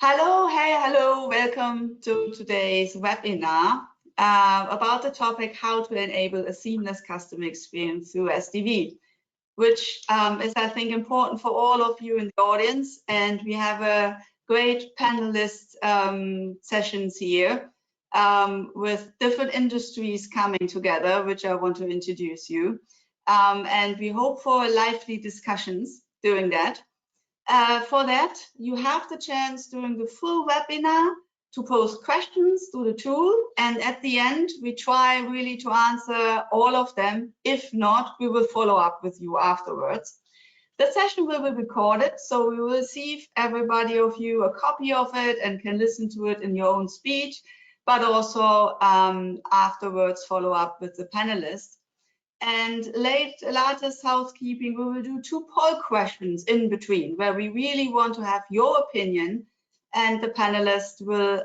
Hello, welcome to today's webinar about the topic how to enable a seamless customer experience through SDV, which is, I think, important for all of you in the audience. And we have a great panelist sessions here with different industries coming together, which I want to introduce you. And we hope for lively discussions during that. For that, you have the chance during the full webinar to post questions to the tool, and at the end we try really to answer all of them. If not, we will follow up with you afterwards. The session will be recorded, so we will receive everybody of you a copy of it and can listen to it in your own speech, but also afterwards follow up with the panelists. And latest housekeeping, we will do 2 poll questions in between, where we really want to have your opinion, and the panelists will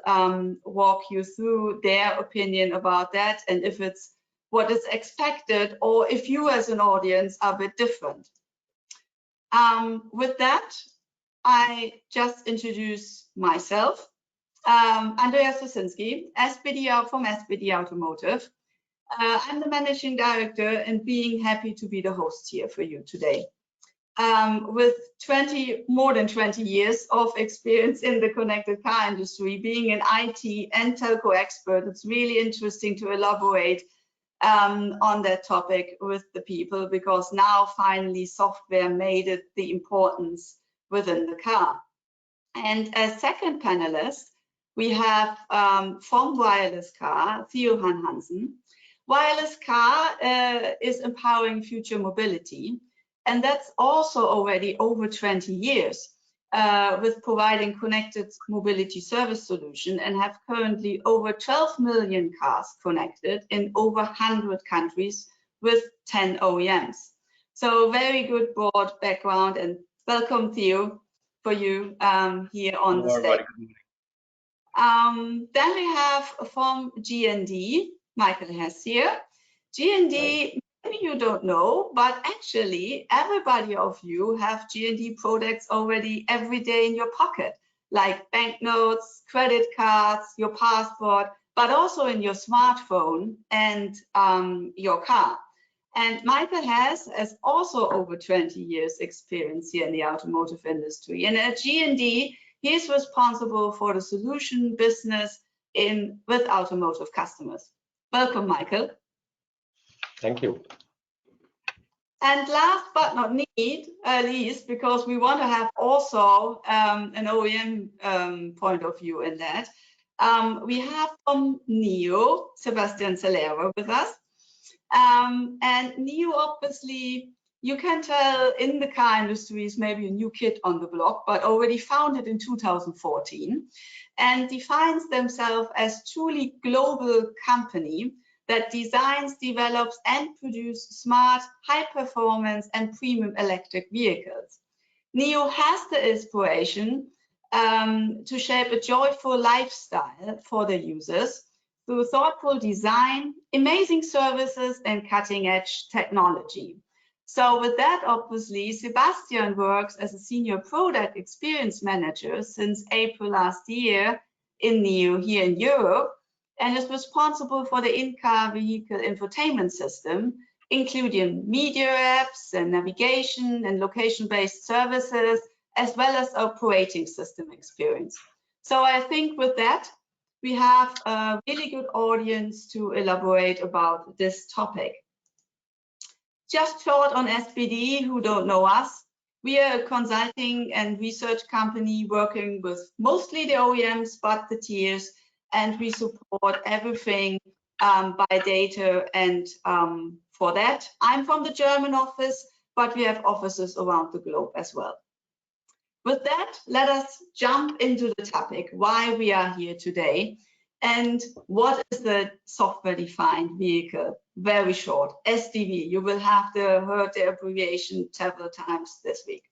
walk you through their opinion about that, and if it's what is expected, or if you as an audience are a bit different. With that, I just introduce myself, Andrea Sroczynski, from SBD Automotive. I'm the managing director and being happy to be the host here for you today. With more than 20 years of experience in the connected car industry, being an IT and telco expert, it's really interesting to elaborate on that topic with the people, because now finally software made it the importance within the car. And as second panelist, we have from WirelessCar, Theo Hansen. WirelessCar is empowering future mobility, and that's also already over 20 years with providing connected mobility service solution, and have currently over 12 million cars connected in over 100 countries with 10 OEMs. So very good broad background, and welcome Theo for you here on the stage. Then we have from G&D, Michael Hess here. G&D, maybe you don't know, but actually everybody of you have G&D products already every day in your pocket, like banknotes, credit cards, your passport, but also in your smartphone and your car. And Michael has also over 20 years experience here in the automotive industry. And at G&D, he's responsible for the solution business with automotive customers. Welcome, Michael. Thank you. And last but not least, because we want to have also an OEM point of view in that, we have from NIO, Sebastian Celera with us. And NIO, obviously, you can tell in the car industry is maybe a new kid on the block, but already founded in 2014, and defines themselves as truly global company that designs, develops, and produces smart, high-performance, and premium electric vehicles. NIO has the inspiration to shape a joyful lifestyle for the users through thoughtful design, amazing services, and cutting-edge technology. So with that, obviously, Sebastian works as a senior product experience manager since April last year in NIO here in Europe, and is responsible for the in-car vehicle infotainment system, including media apps and navigation and location-based services, as well as operating system experience. So I think with that, we have a really good audience to elaborate about this topic. Just short on SBD, who don't know us, we are a consulting and research company working with mostly the OEMs, but the tiers, and we support everything by data. And for that, I'm from the German office, but we have offices around the globe as well. With that, let us jump into the topic, why we are here today, and what is the software-defined vehicle? Very short, SDV. You will have heard the abbreviation several times this week.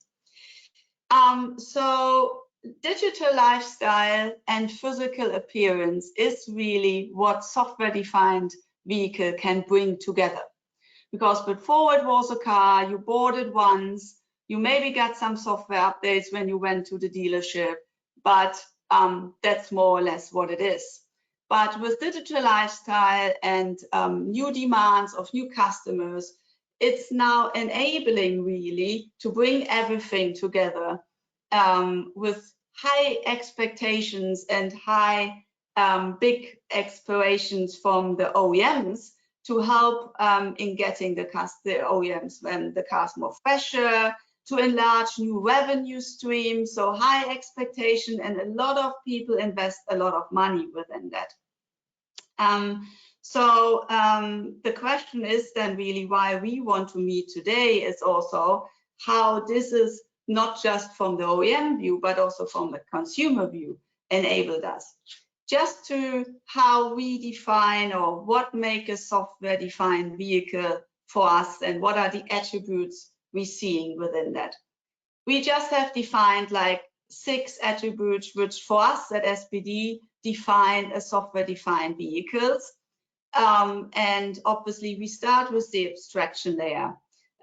So digital lifestyle and physical appearance is really what software-defined vehicle can bring together. Because before it was a car, you bought it once, you maybe got some software updates when you went to the dealership, but That's more or less what it is. But with digital lifestyle and new demands of new customers, it's now enabling really to bring everything together with high expectations and high big aspirations from the OEMs to help in getting the OEMs and the cars more fresher, to enlarge new revenue streams, so high expectation, and a lot of people invest a lot of money within that. The question is then really why we want to meet today is also how this is not just from the OEM view, but also from the consumer view enabled us. Just to how we define or what make a software-defined vehicle for us and what are the attributes we're seeing within that. We just have defined like 6 attributes which for us at SBD define a software-defined vehicles. And obviously we start with the abstraction layer.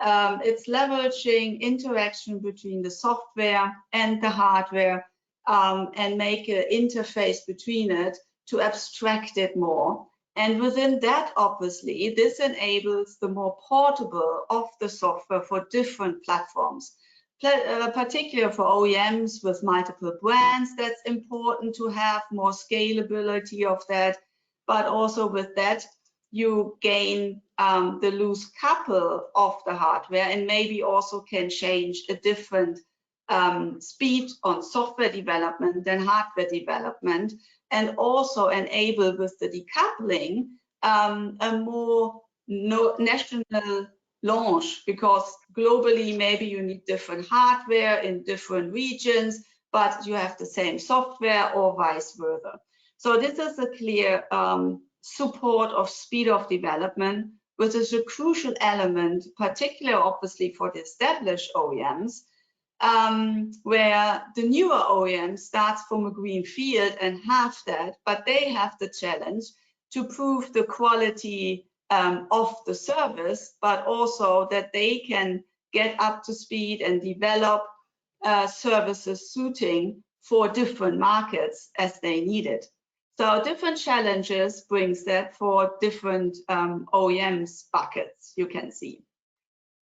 It's leveraging interaction between the software and the hardware and make an interface between it to abstract it more. And within that, obviously, this enables the more portable of the software for different platforms. Particularly for OEMs with multiple brands, that's important to have more scalability of that. But also with that, you gain the loose couple of the hardware and maybe also can change a different speed on software development than hardware development, and also enable with the decoupling a more national launch, because globally maybe you need different hardware in different regions, but you have the same software or vice versa. So this is a clear support of speed of development, which is a crucial element, particularly obviously for the established OEMs, where the newer OEM starts from a green field and have that, but they have the challenge to prove the quality of the service, but also that they can get up to speed and develop services suiting for different markets as they need it. So different challenges brings that for different OEMs buckets, you can see.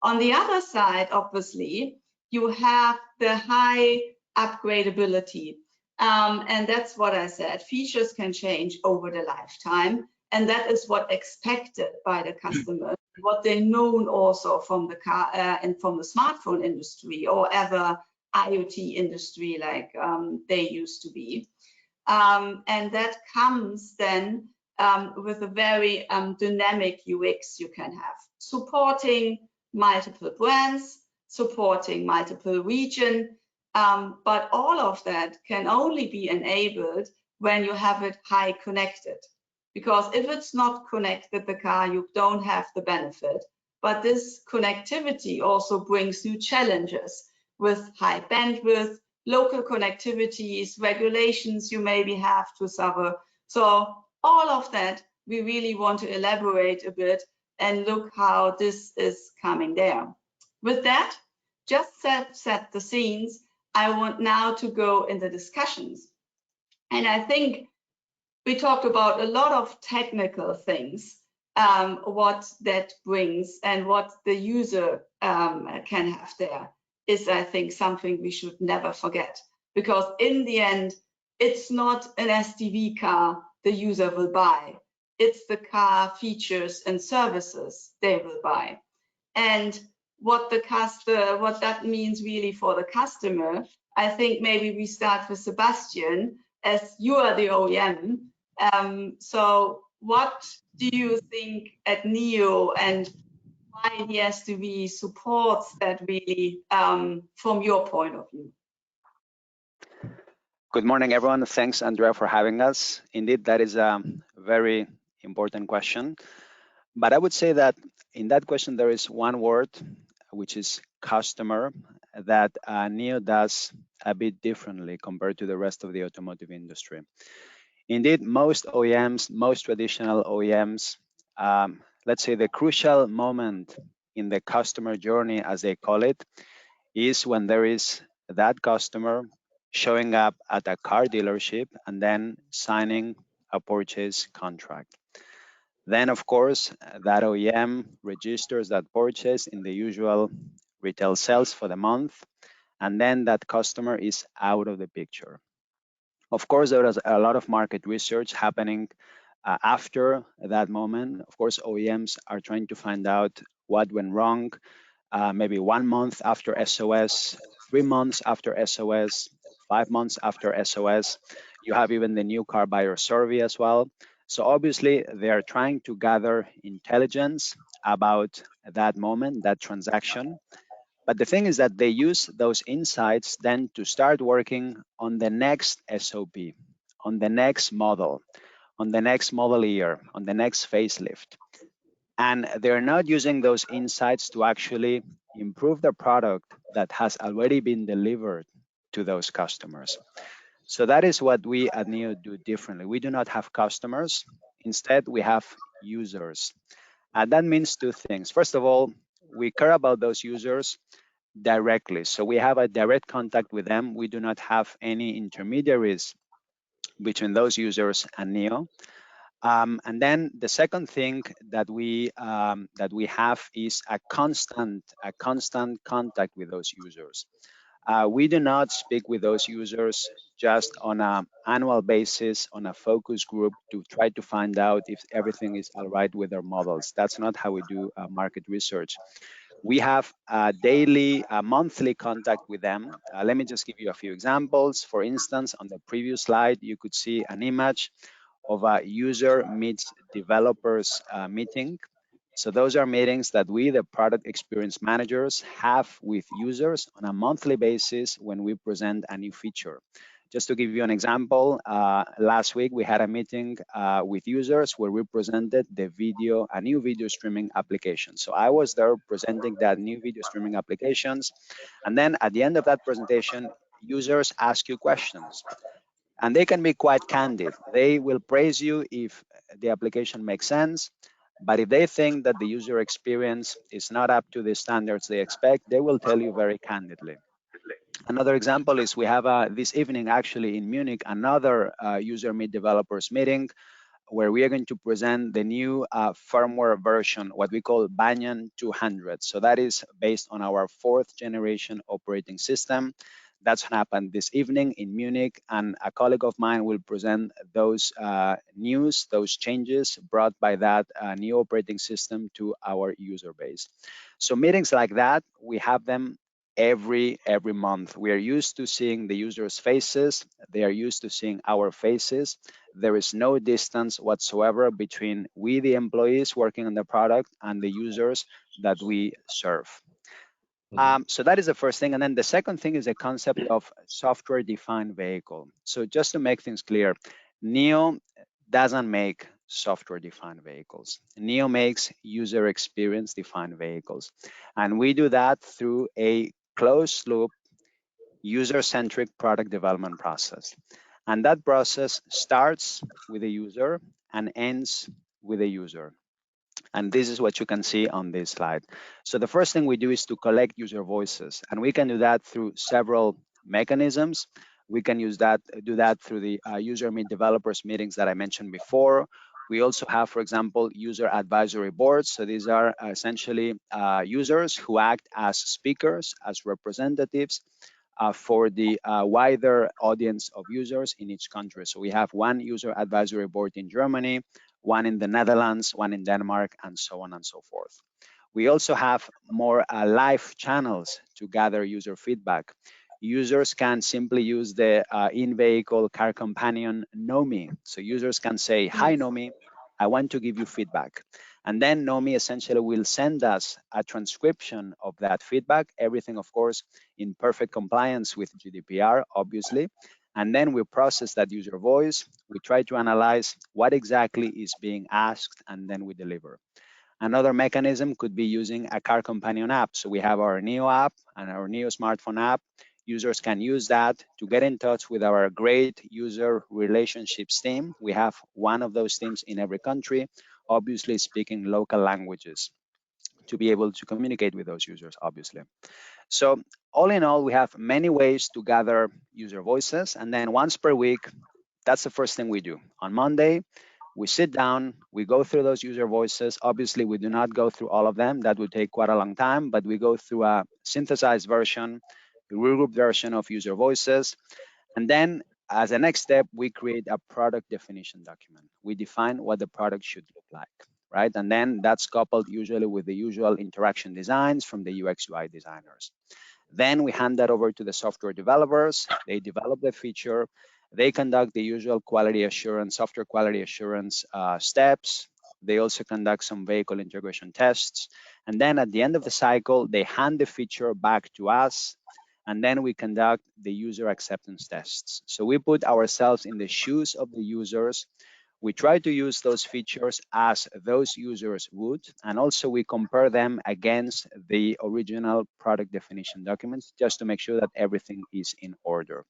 On the other side, obviously, you have the high upgradability. And that's what I said, features can change over the lifetime. And that is what expected by the customer, what they know also from the car and from the smartphone industry or ever IoT industry like they used to be. And that comes then with a very dynamic UX you can have, supporting multiple brands, supporting multiple regions, but all of that can only be enabled when you have it high connected. Because if it's not connected, the car, you don't have the benefit. But this connectivity also brings new challenges with high bandwidth, local connectivities, regulations you maybe have to suffer. So all of that, we really want to elaborate a bit and look how this is coming there. With that, just set the scenes, I want now to go in the discussions. And I think we talked about a lot of technical things, what that brings and what the user can have there is, I think, something we should never forget. Because in the end, it's not an SDV car the user will buy. It's the car features and services they will buy. And what that means really for the customer, I think maybe we start with Sebastian, as you are the OEM. So what do you think at NIO and why the SDV supports that really from your point of view? Good morning, everyone. Thanks, Andrea, for having us. Indeed, that is a very important question. But I would say that in that question, there is one word, which is customer, that NIO does a bit differently compared to the rest of the automotive industry. Indeed, most OEMs, most traditional OEMs, let's say the crucial moment in the customer journey, as they call it, is when there is that customer showing up at a car dealership, and then signing a purchase contract. Then, of course, that OEM registers that purchase in the usual retail sales for the month, and then that customer is out of the picture. Of course, there was a lot of market research happening after that moment. Of course, OEMs are trying to find out what went wrong, maybe 1 month after SOS, 3 months after SOS, 5 months after SOS. You have even the new car buyer survey as well. So obviously, they are trying to gather intelligence about that moment, that transaction. But the thing is that they use those insights then to start working on the next SOP, on the next model, on the next model year, on the next facelift. And they're not using those insights to actually improve the product that has already been delivered to those customers. So that is what we at NIO do differently. We do not have customers. Instead, we have users. And that means two things. First of all, we care about those users directly. So we have a direct contact with them. We do not have any intermediaries between those users and NIO. And then the second thing that we have is a constant contact with those users. We do not speak with those users just on an annual basis on a focus group to try to find out if everything is all right with their models. That's not how we do market research. We have a daily, monthly contact with them. Let me just give you a few examples. For instance, on the previous slide, you could see an image of a user meets developers meeting. So those are meetings that we, the product experience managers, have with users on a monthly basis when we present a new feature. Just to give you an example, last week we had a meeting with users where we presented a new video streaming application. So I was there presenting that new video streaming applications. And then at the end of that presentation, users ask you questions. And they can be quite candid. They will praise you if the application makes sense. But if they think that the user experience is not up to the standards they expect, they will tell you very candidly. Another example is we have this evening actually in Munich, another user meet developers meeting where we are going to present the new firmware version, what we call Banyan 200. So that is based on our 4th generation operating system. That's going to happen this evening in Munich, and a colleague of mine will present those news, those changes brought by that new operating system to our user base. So meetings like that, we have them every month. We are used to seeing the users' faces. They are used to seeing our faces. There is no distance whatsoever between we, the employees working on the product, and the users that we serve. So that is the first thing. And then the second thing is the concept of software-defined vehicle. So just to make things clear, NIO doesn't make software-defined vehicles. NIO makes user experience-defined vehicles. And we do that through a closed-loop, user-centric product development process. And that process starts with the user and ends with the user. And this is what you can see on this slide. So the first thing we do is to collect user voices, and we can do that through several mechanisms. We can do that through the user meet developers meetings that I mentioned before. We also have, for example, user advisory boards. So these are essentially users who act as speakers, as representatives for the wider audience of users in each country. So we have one user advisory board in Germany, one in the Netherlands, one in Denmark, and so on and so forth. We also have more live channels to gather user feedback. Users can simply use the in-vehicle car companion Nomi. So users can say, "Hi Nomi, I want to give you feedback." And then Nomi essentially will send us a transcription of that feedback, everything, of course, in perfect compliance with GDPR, obviously. And then we process that user voice. We try to analyze what exactly is being asked, and then we deliver. Another mechanism could be using a car companion app. So we have our NIO app and our NIO smartphone app. Users can use that to get in touch with our great user relationships team. We have one of those teams in every country, obviously speaking local languages, to be able to communicate with those users, obviously. So all in all, we have many ways to gather user voices. And then once per week, that's the first thing we do. On Monday, we sit down, we go through those user voices. Obviously, we do not go through all of them. That would take quite a long time, but we go through a synthesized version, a regrouped version of user voices. And then as a next step, we create a product definition document. We define what the product should look like, right? And then that's coupled usually with the usual interaction designs from the UX UI designers. Then we hand that over to the software developers. They develop the feature. They conduct the usual quality assurance, software quality assurance steps. They also conduct some vehicle integration tests. And then at the end of the cycle, they hand the feature back to us. And then we conduct the user acceptance tests. So we put ourselves in the shoes of the users. We try to use those features as those users would, and also we compare them against the original product definition documents just to make sure that everything is in order.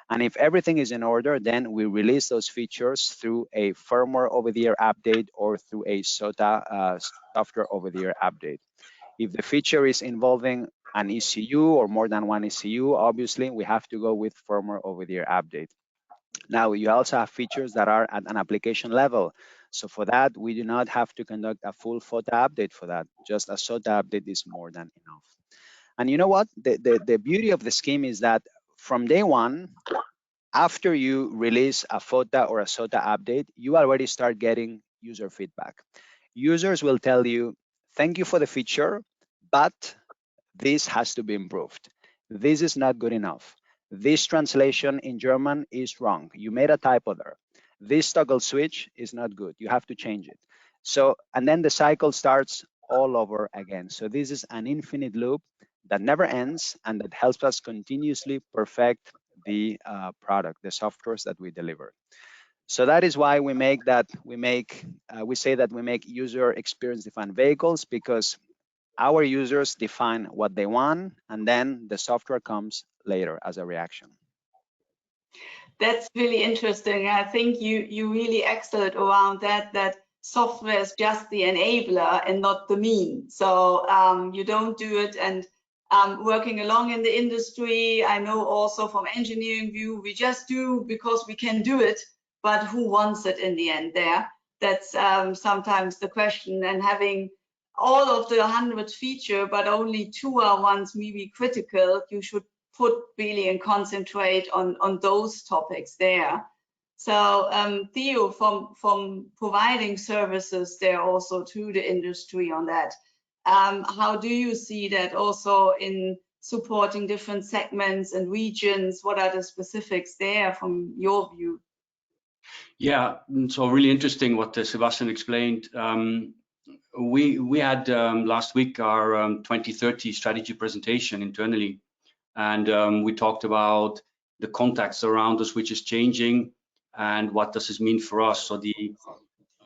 And if everything is in order, then we release those features through a firmware over-the-air update or through a SOTA software over-the-air update. If the feature is involving an ECU or more than one ECU, obviously we have to go with firmware over-the-air update. Now, you also have features that are at an application level. So for that, we do not have to conduct a full FOTA update for that. Just a SOTA update is more than enough. And you know what? The beauty of the scheme is that from day one, after you release a FOTA or a SOTA update, you already start getting user feedback. Users will tell you, thank you for the feature, but this has to be improved. This is not good enough. This translation in German is wrong. You made a typo there. This toggle switch is not good. You have to change it. So, and then the cycle starts all over again. So this is an infinite loop that never ends and that helps us continuously perfect the product, the softwares that we deliver. So that is why we say that we make user experience defined vehicles, because our users define what they want, and then the software comes later as a reaction. That's really interesting. I think you really excelled around that software is just the enabler and not the mean. So you don't do it. And working along in the industry, I know also from engineering view, we just do because we can do it, but who wants it in the end there? That's sometimes the question. And having all of the 100 feature, but only 2 are ones maybe critical, you should put really and concentrate on those topics there. So Theo, from providing services there also to the industry on that, how do you see that also in supporting different segments and regions? What are the specifics there from your view? Yeah, so really interesting what Sebastian explained. We had last week our 2030 strategy presentation internally, and we talked about the context around us, which is changing, and what does this mean for us. So the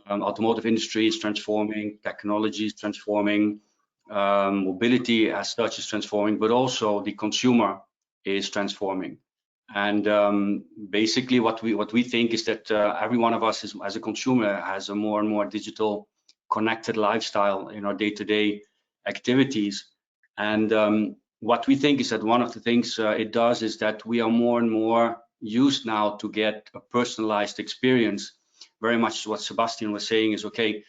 automotive industry is transforming, technology is transforming, mobility as such is transforming, but also the consumer is transforming. And basically what we think is that every one of us as a consumer has a more and more digital connected lifestyle in our day-to-day activities. And what we think is that one of the things it does is that we are more and more used now to get a personalized experience. Very much what Sebastian was saying is, okay,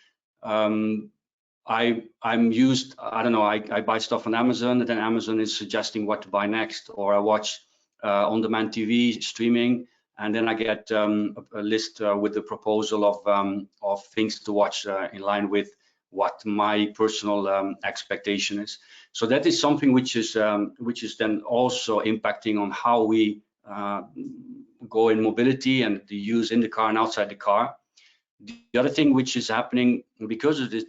I'm used, I don't know, I buy stuff on Amazon, and then Amazon is suggesting what to buy next, or I watch on-demand TV streaming, and then I get a list with the proposal of things to watch in line with what my personal expectation is. So that is something which is then also impacting on how we go in mobility and the use in the car and outside the car. The other thing which is happening because of this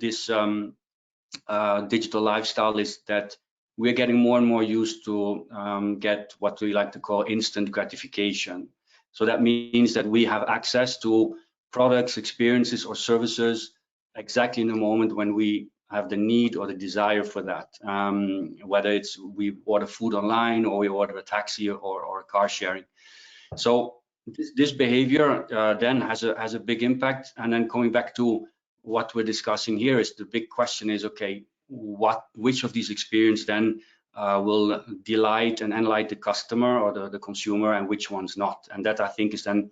digital lifestyle is that we're getting more and more used to get what we like to call instant gratification. So that means that we have access to products, experiences, or services exactly in the moment when we have the need or the desire for that. Whether it's we order food online, or we order a taxi or a car sharing. So this behavior then has a big impact. And then coming back to what we're discussing here is the big question is, okay, which of these experience then will delight and enlighten the customer or the consumer, and which ones not. And that, I think, is then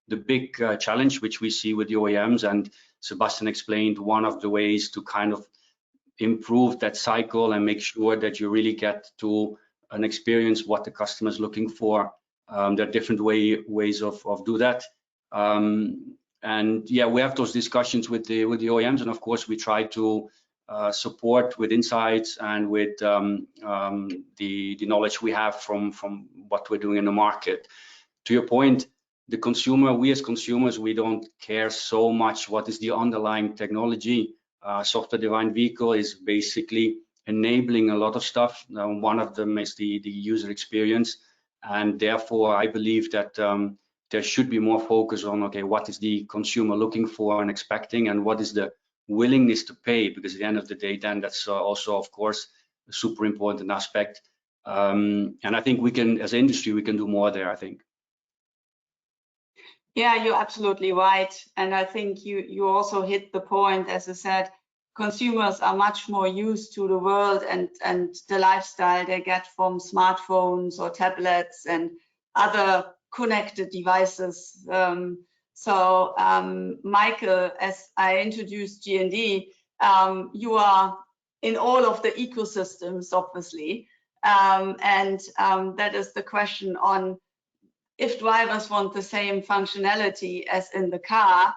the big challenge which we see with the OEMs. And Sebastian explained one of the ways to kind of improve that cycle and make sure that you really get to an experience what the customer is looking for. There are different ways of do that. And yeah, we have those discussions with the OEMs, and of course we try to support with insights and with the knowledge we have from what we're doing in the market. To your point, the consumer, we as consumers, we don't care so much what is the underlying technology. Software-defined vehicle is basically enabling a lot of stuff. One of them is the user experience, and therefore I believe that there should be more focus on, okay, what is the consumer looking for and expecting, and what is the willingness to pay, because at the end of the day, then that's also, of course, a super important aspect. And I think we can, as an industry, we can do more there, I think. Yeah, you're absolutely right. And I think you also hit the point. As I said, consumers are much more used to the world and the lifestyle they get from smartphones or tablets and other connected devices. Michael, as I introduced G&D, you are in all of the ecosystems, obviously. That is the question on, if drivers want the same functionality as in the car,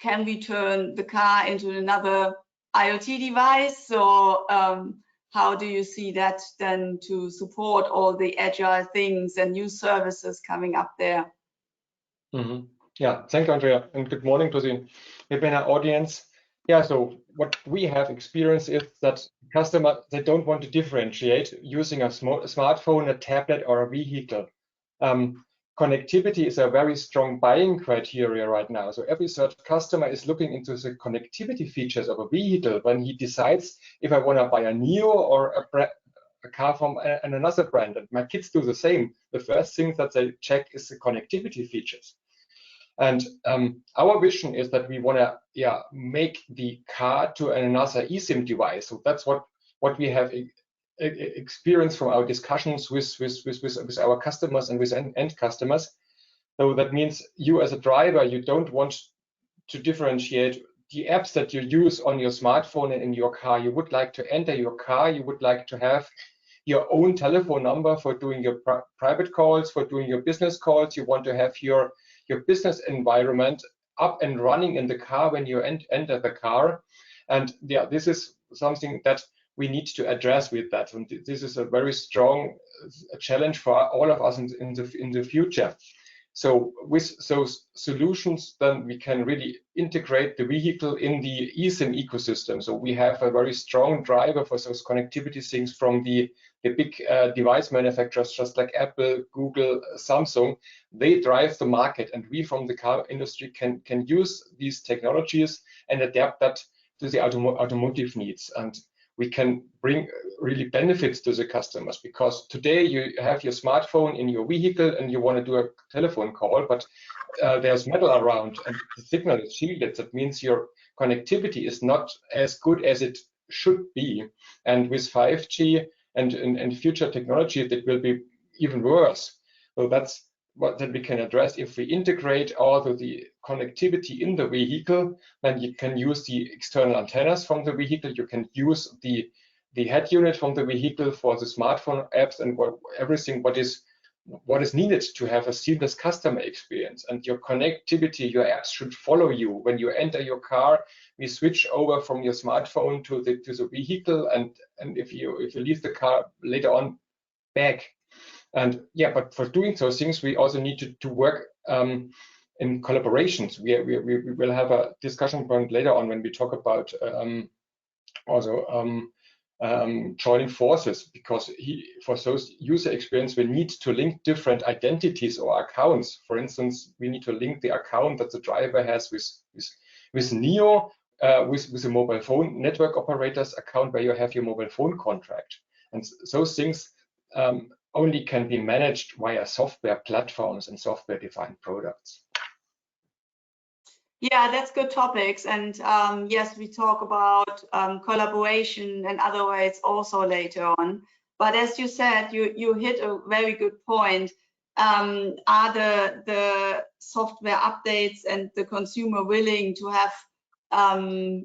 can we turn the car into another IoT device? Or how do you see that then to support all the agile things and new services coming up there? Mm-hmm. Yeah, thank you, Andrea, and good morning to the webinar audience. Yeah, so what we have experienced is that customers, they don't want to differentiate using a smartphone, a tablet, or a vehicle. Connectivity is a very strong buying criteria right now. So every third customer is looking into the connectivity features of a vehicle when he decides if I want to buy a Neo or a car from another brand. And my kids do the same. The first thing that they check is the connectivity features. And our vision is that we want to make the car to another eSIM device. So that's what we have experience from our discussions with our customers and with end customers. So that means you as a driver, you don't want to differentiate the apps that you use on your smartphone and in your car. You would like to enter your car, you would like to have your own telephone number for doing your private calls, for doing your business calls. You want to have your business environment up and running in the car when you enter the car. And yeah, this is something that we need to address with that. And this is a very strong challenge for all of us in the future. So with those solutions, then we can really integrate the vehicle in the eSIM ecosystem. So we have a very strong driver for those connectivity things from the big device manufacturers, just like Apple, Google, Samsung. They drive the market, and we from the car industry can use these technologies and adapt that to the automotive needs. And we can bring really benefits to the customers, because today you have your smartphone in your vehicle and you want to do a telephone call, but there's metal around and the signal is shielded. That means your connectivity is not as good as it should be. And with 5G and future technology, that will be even worse. So that's what we can address. If we integrate all of the connectivity in the vehicle, then you can use the external antennas from the vehicle. You can use the head unit from the vehicle for the smartphone apps and everything what is needed to have a seamless customer experience. And your connectivity, your apps should follow you when you enter your car. We switch over from your smartphone to the vehicle, and if you leave the car later on, back. And yeah, but for doing those things, we also need to work in collaborations. We will have a discussion point later on when we talk about joining forces, because for those user experience, we need to link different identities or accounts. For instance, we need to link the account that the driver has with Neo, with a mobile phone network operator's account where you have your mobile phone contract. And those things only can be managed via software platforms and software-defined products. Yeah, that's good topics. And yes, we talk about collaboration and other ways also later on. But as you said, you hit a very good point. Are the software updates and the consumer willing to have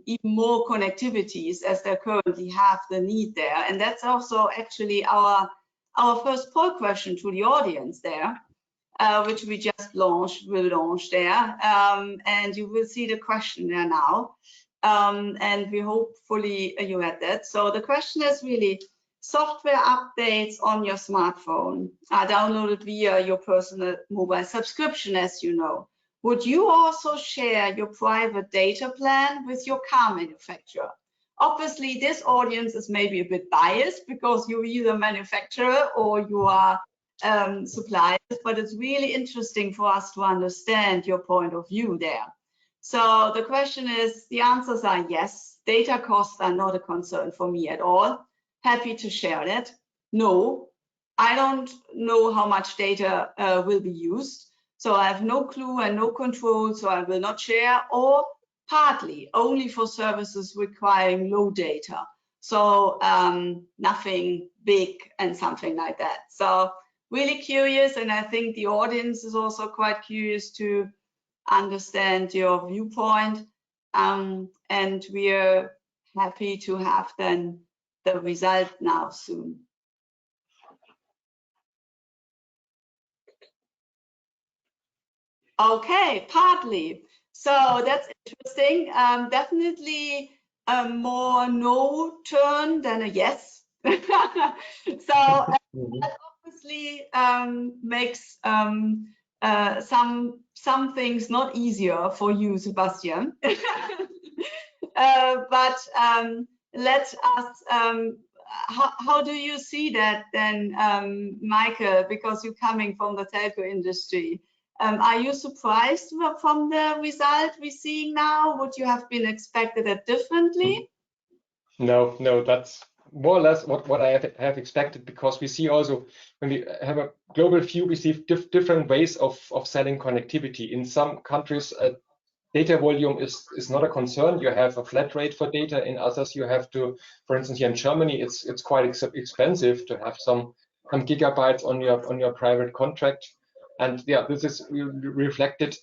even more connectivities as they currently have the need there? And that's also actually our first poll question to the audience there. Which we just will launch there. And you will see the question there now. And we hopefully you had that. So the question is really, software updates on your smartphone are downloaded via your personal mobile subscription, as you know. Would you also share your private data plan with your car manufacturer? Obviously, this audience is maybe a bit biased because you're either manufacturer or you are suppliers, but it's really interesting for us to understand your point of view there. So the question is, the answers are yes, data costs are not a concern for me at all. Happy to share that. No, I don't know how much data will be used. So I have no clue and no control, so I will not share, or partly only for services requiring low data. So nothing big and something like that. So really curious, and I think the audience is also quite curious to understand your viewpoint. And we are happy to have then the result now soon. Okay, partly. So that's interesting. Definitely a more no turn than a yes. So that obviously makes some things not easier for you, Sebastian. But let us. How do you see that then, Michael? Because you're coming from the telco industry. Are you surprised from the result we're seeing now? Would you have been expected it differently? No, that's more or less what I have expected, because we see also, when we have a global view, we see different ways of selling connectivity. In some countries, data volume is not a concern. You have a flat rate for data. In others, you have to, for instance, here in Germany, it's quite expensive to have some gigabytes on your private contract. And yeah, this is reflected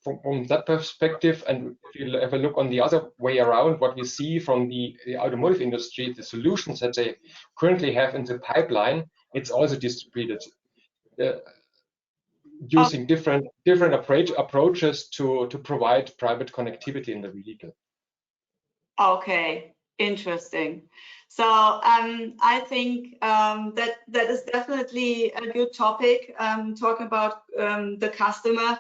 from that perspective. And if you have a look on the other way around, what we see from the automotive industry, the solutions that they currently have in the pipeline, it's also distributed using different approaches to provide private connectivity in the vehicle. Okay, interesting. So I think that is definitely a good topic, talking about the customer.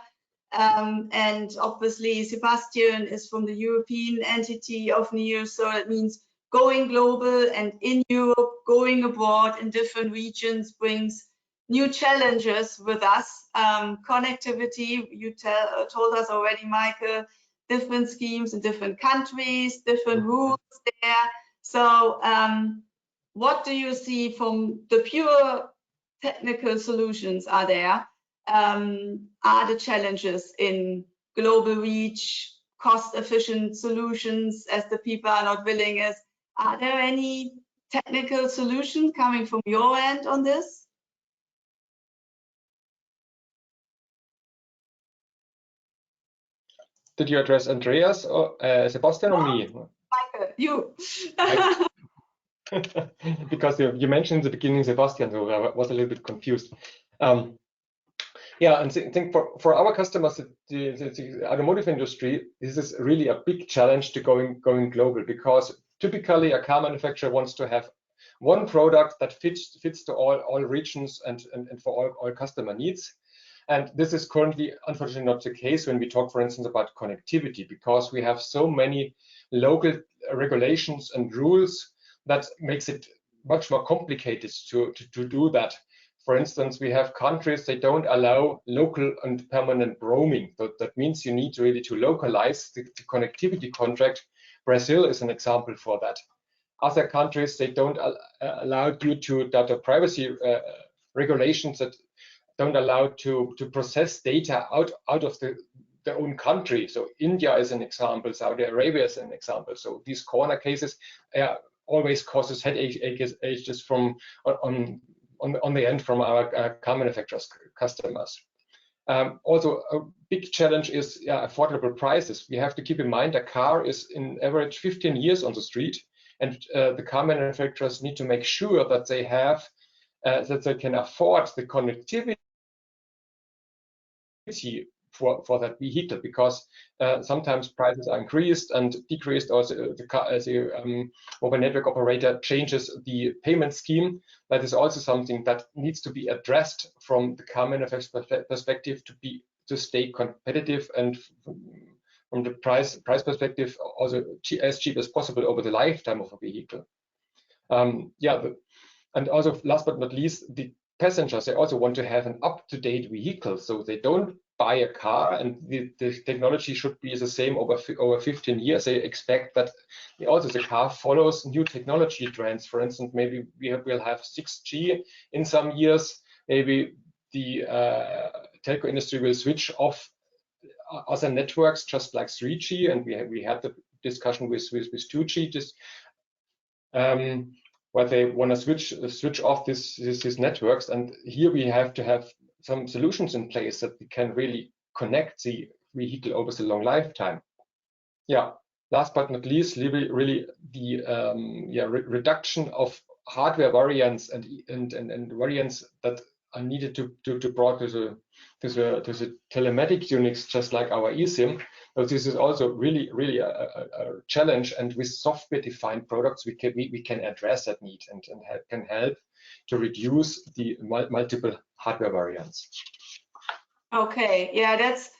And obviously, Sebastian is from the European entity of NIR, so it means going global, and in Europe, going abroad in different regions brings new challenges with us. Connectivity, you told us already, Michael, different schemes in different countries, different rules there. So what do you see from the pure technical solutions are there? Are the challenges in global reach, cost-efficient solutions, as the people are not willing as? Are there any technical solutions coming from your end on this? Did you address Andreas or Sebastian or me? Michael, you. Because you mentioned in the beginning Sebastian, so I was a little bit confused. Yeah, and I think for our customers, the automotive industry, this is really a big challenge to going global, because typically a car manufacturer wants to have one product that fits to all regions and for all customer needs. And this is currently, unfortunately, not the case when we talk, for instance, about connectivity, because we have so many local regulations and rules that makes it much more complicated to do that. For instance, we have countries, they don't allow local and permanent roaming. That means you need really to localize the connectivity contract. Brazil is an example for that. Other countries, they don't allow, due to data privacy regulations, that don't allow to process data out of the their own country. So India is an example, Saudi Arabia is an example. So these corner cases always causes headaches from on the end from our car manufacturers customers. Also, a big challenge is affordable prices. We have to keep in mind a car is in average 15 years on the street, and the car manufacturers need to make sure that they have that they can afford the connectivity for that vehicle, because sometimes prices are increased and decreased, or the mobile network operator changes the payment scheme. That is also something that needs to be addressed from the car manufacturer's perspective to stay competitive, and from the price perspective also as cheap as possible over the lifetime of a vehicle. And also last but not least, the passengers, they also want to have an up-to-date vehicle, so they don't buy a car and the technology should be the same over 15 years. They expect that also the car follows new technology trends. For instance, maybe we'll have 6G in some years. Maybe the telco industry will switch off other networks, just like 3G, and we had the discussion with 2G. Just where they want to switch off these networks, and here we have to have some solutions in place that we can really connect the vehicle over the long lifetime. Last but not least, really the reduction of hardware variants and variants that are needed to brought to the telematic units, just like our eSIM. So this is also really a challenge, and with software-defined products, we can address that need and can help to reduce the multiple hardware variants. Okay, yeah, that's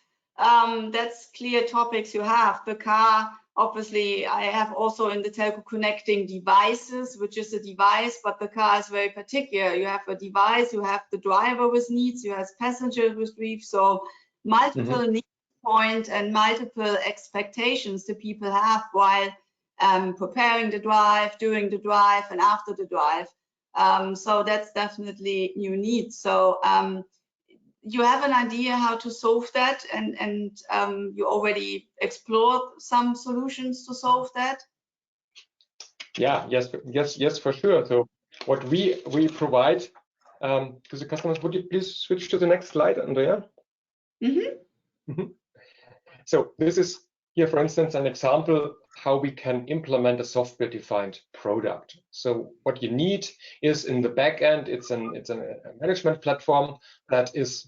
clear topics you have. The car, obviously, I have also in the telco connecting devices, which is a device, but the car is very particular. You have a device, you have the driver with needs, you have passengers with needs, so multiple need points and multiple expectations the people have while preparing the drive, during the drive, and after the drive. So that's definitely new needs. So you have an idea how to solve that, and you already explored some solutions to solve that? Yes, for sure. So what we provide to the customers, would you please switch to the next slide, Andrea? So this is here, for instance, an example how we can implement a software-defined product. So what you need is in the back end, it's a management platform that is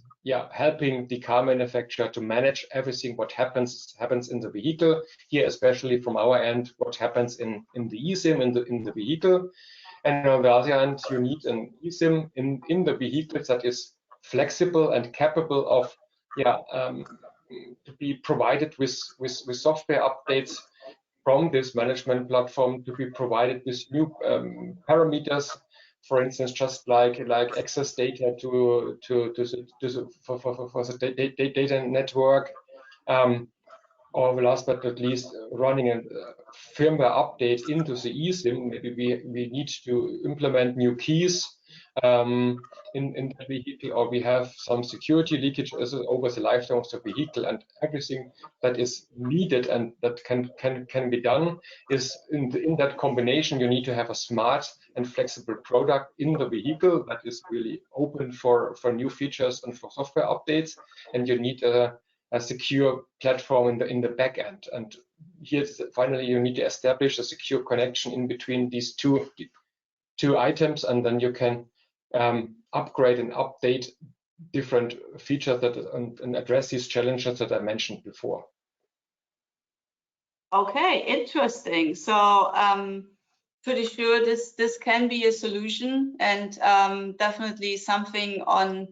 helping the car manufacturer to manage everything what happens in the vehicle. Here, especially from our end, what happens in the eSIM in the vehicle. And on the other hand, you need an eSIM in the vehicle that is flexible and capable of to be provided with software updates from this management platform, to be provided with new parameters, for instance, just like access data for the data network, or last but not least, running a firmware update into the eSIM. Maybe we need to implement new keys in the vehicle, or we have some security leakage over the lifetime of the vehicle, and everything that is needed and that can be done is in that combination. You need to have a smart and flexible product in the vehicle that is really open for new features and for software updates, and you need a secure platform in the back end. And here finally you need to establish a secure connection in between these two items, and then you can upgrade and update different features and address these challenges that I mentioned before. Okay, interesting. So pretty sure this can be a solution, and definitely something on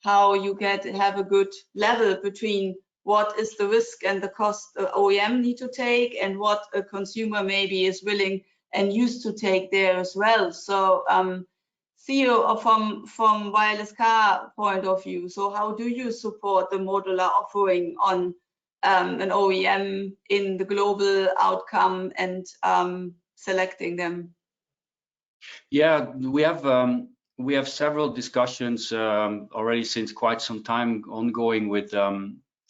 how you have a good level between what is the risk and the cost the OEM need to take, and what a consumer maybe is willing and used to take there as well. So Theo, from WirelessCar point of view, so how do you support the modular offering on an OEM in the global outcome and selecting them? Yeah, we have several discussions already since quite some time ongoing with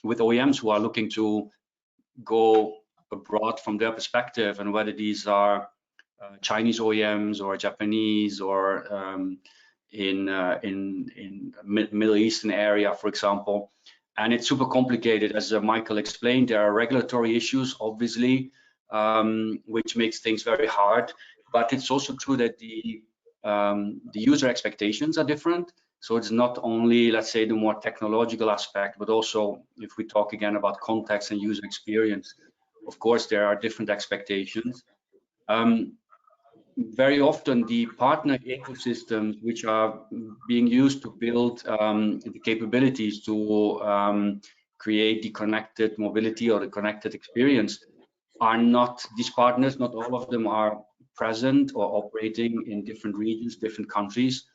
with OEMs who are looking to go abroad from their perspective, and whether these are Chinese OEMs or Japanese or in Middle Eastern area, for example. And it's super complicated, as Michael explained. There are regulatory issues, obviously, which makes things very hard. But it's also true that the user expectations are different. So it's not only, let's say, the more technological aspect, but also if we talk again about context and user experience, of course, there are different expectations. Very often the partner ecosystems which are being used to build the capabilities to create the connected mobility or the connected experience are not, these partners, not all of them are present or operating in different regions, different countries.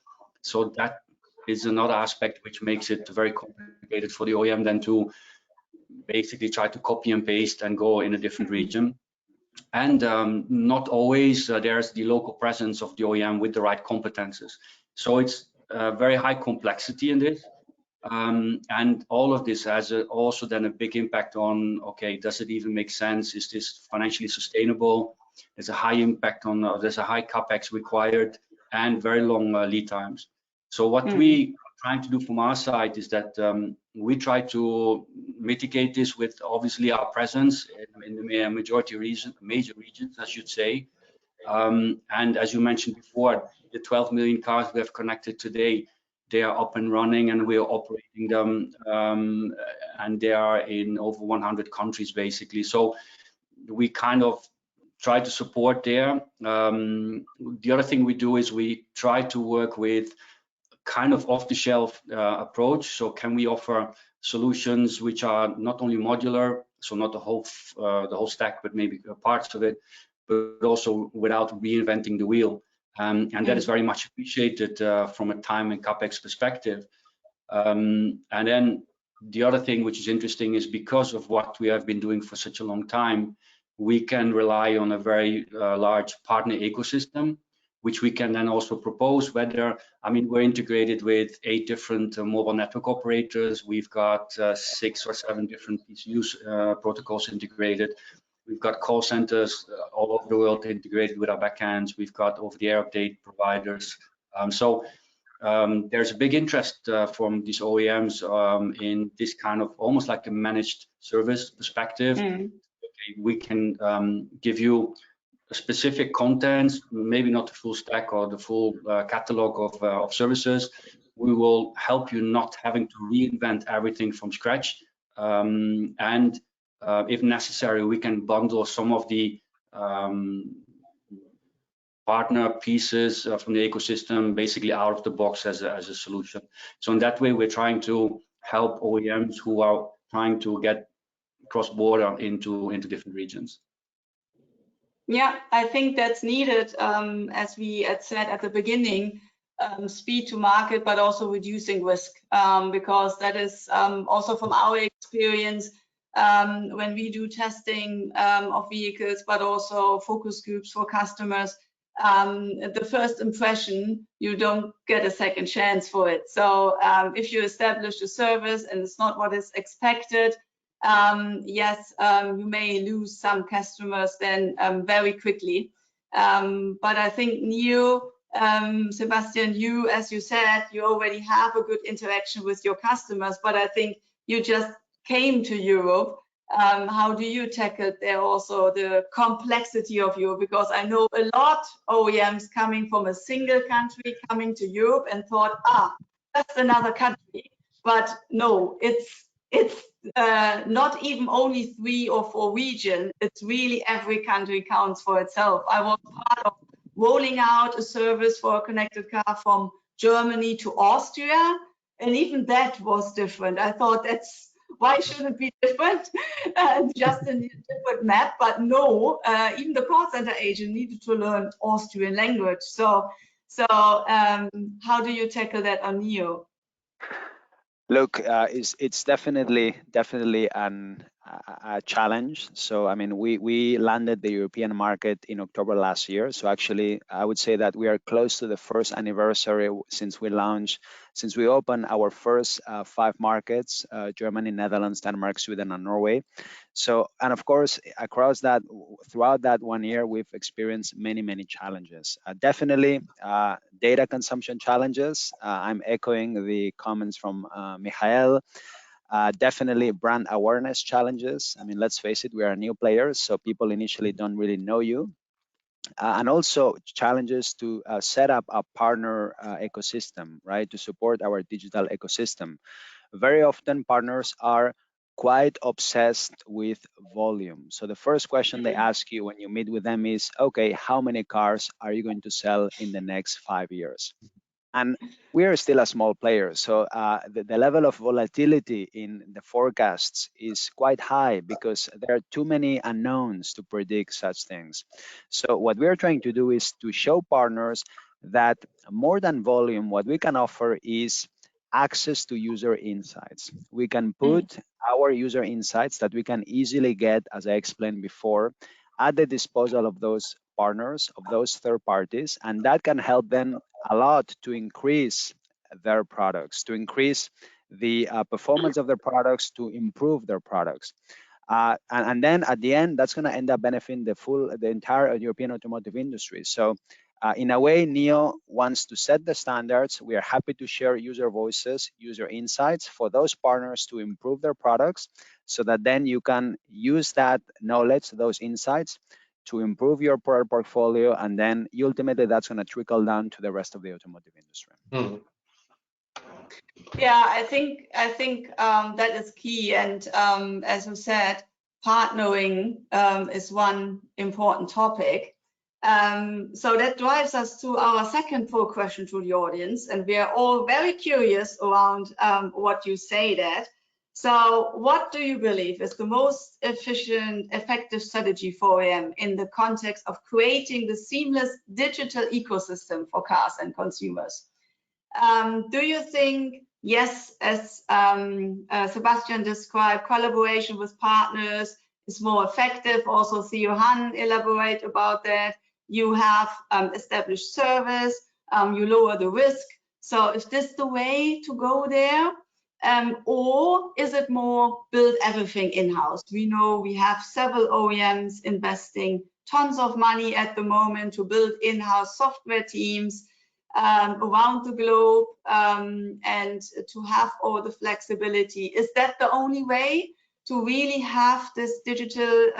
So that is another aspect which makes it very complicated for the OEM then to basically try to copy and paste and go in a different region. And not always there's the local presence of the OEM with the right competences. So it's very high complexity in this. And all of this has also then a big impact on, okay, does it even make sense? Is this financially sustainable? There's a high impact on, there's a high CapEx required and very long lead times. So what we are trying to do from our side is that we try to mitigate this with obviously our presence in the major regions, I should say. And as you mentioned before, the 12 million cars we have connected today, they are up and running and we are operating them, and they are in over 100 countries basically. So we kind of try to support there. The other thing we do is we try to work with kind of off-the-shelf approach. So can we offer solutions which are not only modular, so not the whole stack, but maybe parts of it, but also without reinventing the wheel. And that is very much appreciated from a time and CapEx perspective. And then the other thing which is interesting is because of what we have been doing for such a long time, we can rely on a very large partner ecosystem, which we can then also propose whether, I mean, we're integrated with 8 different mobile network operators. We've got 6 or 7 different PCU protocols integrated. We've got call centers all over the world integrated with our backends. We've got over-the-air update providers. So there's a big interest from these OEMs in this kind of almost like a managed service perspective. Okay, we can give you specific contents, maybe not the full stack or the full catalog of services. We will help you not having to reinvent everything from scratch. And if necessary, we can bundle some of the partner pieces from the ecosystem basically out of the box as a solution. So in that way, we're trying to help OEMs who are trying to get cross-border into different regions. Yeah, I think that's needed, as we had said at the beginning, speed to market, but also reducing risk, because that is also from our experience, when we do testing of vehicles, but also focus groups for customers, the first impression, you don't get a second chance for it. So if you establish a service and it's not what is expected, yes, you may lose some customers then very quickly. But I think Sebastian, you, as you said, you already have a good interaction with your customers, but I think you just came to Europe. How do you tackle there also the complexity of Europe? Because I know a lot OEMs coming from a single country coming to Europe and thought, that's another country. But no, it's not even only 3 or 4 regions. It's really every country counts for itself. I was part of rolling out a service for a connected car from Germany to Austria, and even that was different. I thought, why should it be different? Just a different map, but no, even the call center agent needed to learn Austrian language. So how do you tackle that on NIO? Look, it's definitely a challenge. So, I mean, we landed the European market in October last year. So actually, I would say that we are close to the first anniversary since we opened our first 5 markets, Germany, Netherlands, Denmark, Sweden, and Norway. So, and of course, throughout that 1 year, we've experienced many challenges. Definitely data consumption challenges. I'm echoing the comments from Michael. Definitely brand awareness challenges. I mean, let's face it, we are new players, so people initially don't really know you. And also challenges to set up a partner ecosystem, right, to support our digital ecosystem. Very often partners are quite obsessed with volume. So the first question they ask you when you meet with them is, okay, how many cars are you going to sell in the next 5 years? And we are still a small player, so the level of volatility in the forecasts is quite high because there are too many unknowns to predict such things. So what we are trying to do is to show partners that more than volume, what we can offer is access to user insights. We can put our user insights that we can easily get, as I explained before, at the disposal of those partners, of those third parties, and that can help them a lot to increase their products, to increase the performance of their products, to improve their products. And then at the end, that's going to end up benefiting the entire European automotive industry. So in a way, NIO wants to set the standards. We are happy to share user voices, user insights for those partners to improve their products so that then you can use that knowledge, those insights, to improve your product portfolio, and then ultimately that's going to trickle down to the rest of the automotive industry. Yeah, I think that is key, and as you said, partnering is one important topic. So that drives us to our second poll question to the audience, and we are all very curious around what you say that. So what do you believe is the most efficient, effective strategy for OEM in the context of creating the seamless digital ecosystem for cars and consumers? Do you think, yes, as Sebastian described, collaboration with partners is more effective? Also, Theo Han elaborate about that. You have established service, you lower the risk. So is this the way to go there? Or is it more build everything in-house? We know we have several OEMs investing tons of money at the moment to build in-house software teams around the globe and to have all the flexibility. Is that the only way to really have this digital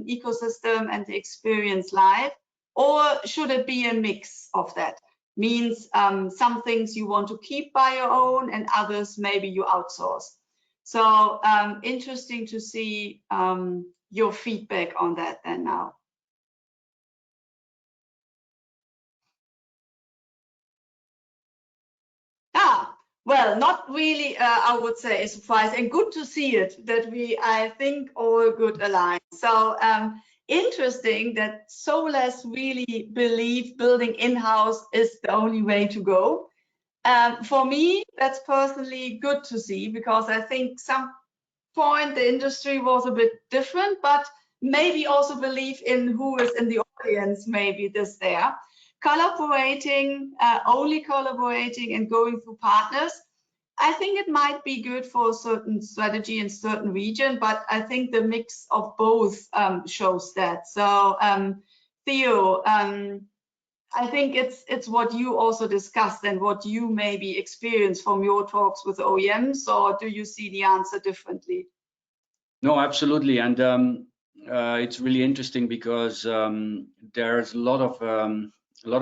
ecosystem and the experience live? Or should it be a mix of that? Means some things you want to keep by your own and others maybe you outsource. So interesting to see your feedback on that then now. Well, not really, I would say, a surprise, and good to see it that we, I think, all good aligned. So interesting that Soles really believe building in-house is the only way to go. For me, that's personally good to see, because I think some point the industry was a bit different, but maybe also believe in who is in the audience, maybe this there. Collaborating, only collaborating and going through partners, I think it might be good for a certain strategy in certain region, but I think the mix of both shows that. So Theo, I think it's what you also discussed and what you maybe experienced from your talks with OEMs, or do you see the answer differently? No, absolutely, and it's really interesting because there's a lot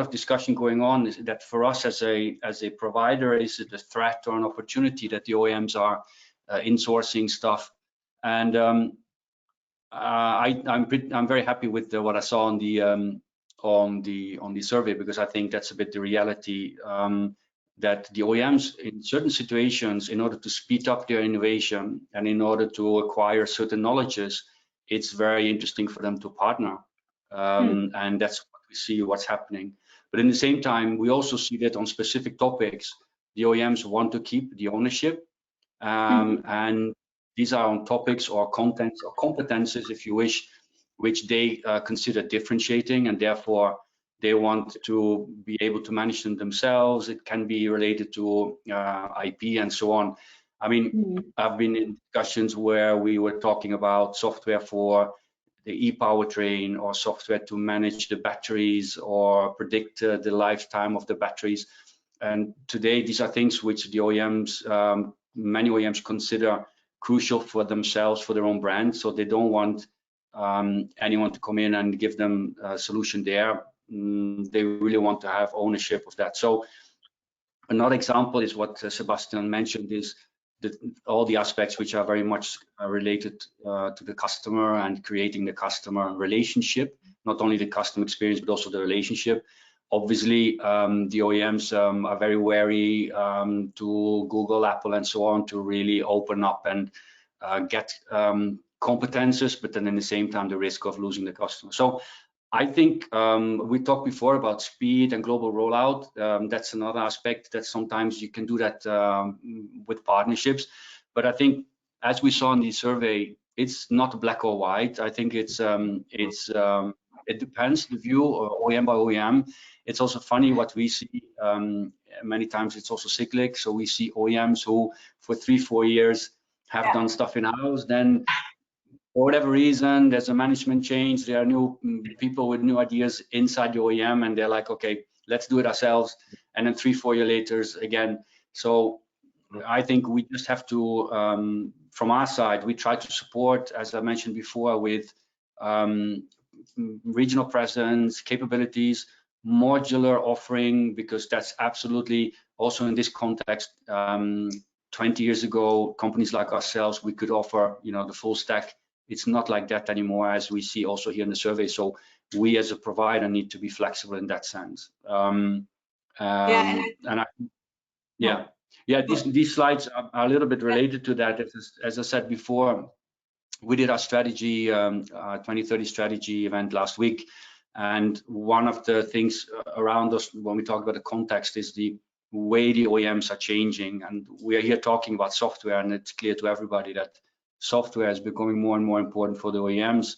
of discussion going on. Is that for us as a provider, is it a threat or an opportunity that the OEMs are insourcing stuff? And I'm very happy with what I saw on the survey, because I think that's a bit the reality, that the OEMs in certain situations, in order to speed up their innovation and in order to acquire certain knowledges, it's very interesting for them to partner. And that's what we see what's happening. But in the same time, we also see that on specific topics, the OEMs want to keep the ownership, and These are on topics or contents or competences, if you wish, which they consider differentiating, and therefore they want to be able to manage them themselves. It can be related to IP and so on. I mean, I've been in discussions where we were talking about software for the e-powertrain or software to manage the batteries or predict the lifetime of the batteries. And today, these are things which the OEMs, many OEMs consider crucial for themselves, for their own brand. So they don't want anyone to come in and give them a solution there. They really want to have ownership of that. So another example is what Sebastian mentioned, is all the aspects which are very much related to the customer and creating the customer relationship, not only the customer experience, but also the relationship. Obviously, the OEMs are very wary to Google, Apple, and so on to really open up and get competences, but then in the same time, the risk of losing the customer. So I think we talked before about speed and global rollout. That's another aspect that sometimes you can do that with partnerships. But I think, as we saw in the survey, it's not black or white. I think it depends, the view, OEM by OEM. It's also funny what we see. Many times it's also cyclic. So we see OEMs who, for 3-4 years, have done stuff in-house. Then, for whatever reason, there's a management change. There are new people with new ideas inside the OEM, and they're like, okay, let's do it ourselves. And then 3-4 years later, again. So I think we just have to, from our side, we try to support, as I mentioned before, with regional presence, capabilities, modular offering, because that's absolutely also in this context. 20 years ago, companies like ourselves, we could offer, the full stack. It's not like that anymore, as we see also here in the survey. So we as a provider need to be flexible in that sense. These slides are a little bit related to that. As I said before, we did our strategy, 2030 strategy event last week. And one of the things around us when we talk about the context is the way the OEMs are changing. And we are here talking about software, and it's clear to everybody that software is becoming more and more important for the OEMs,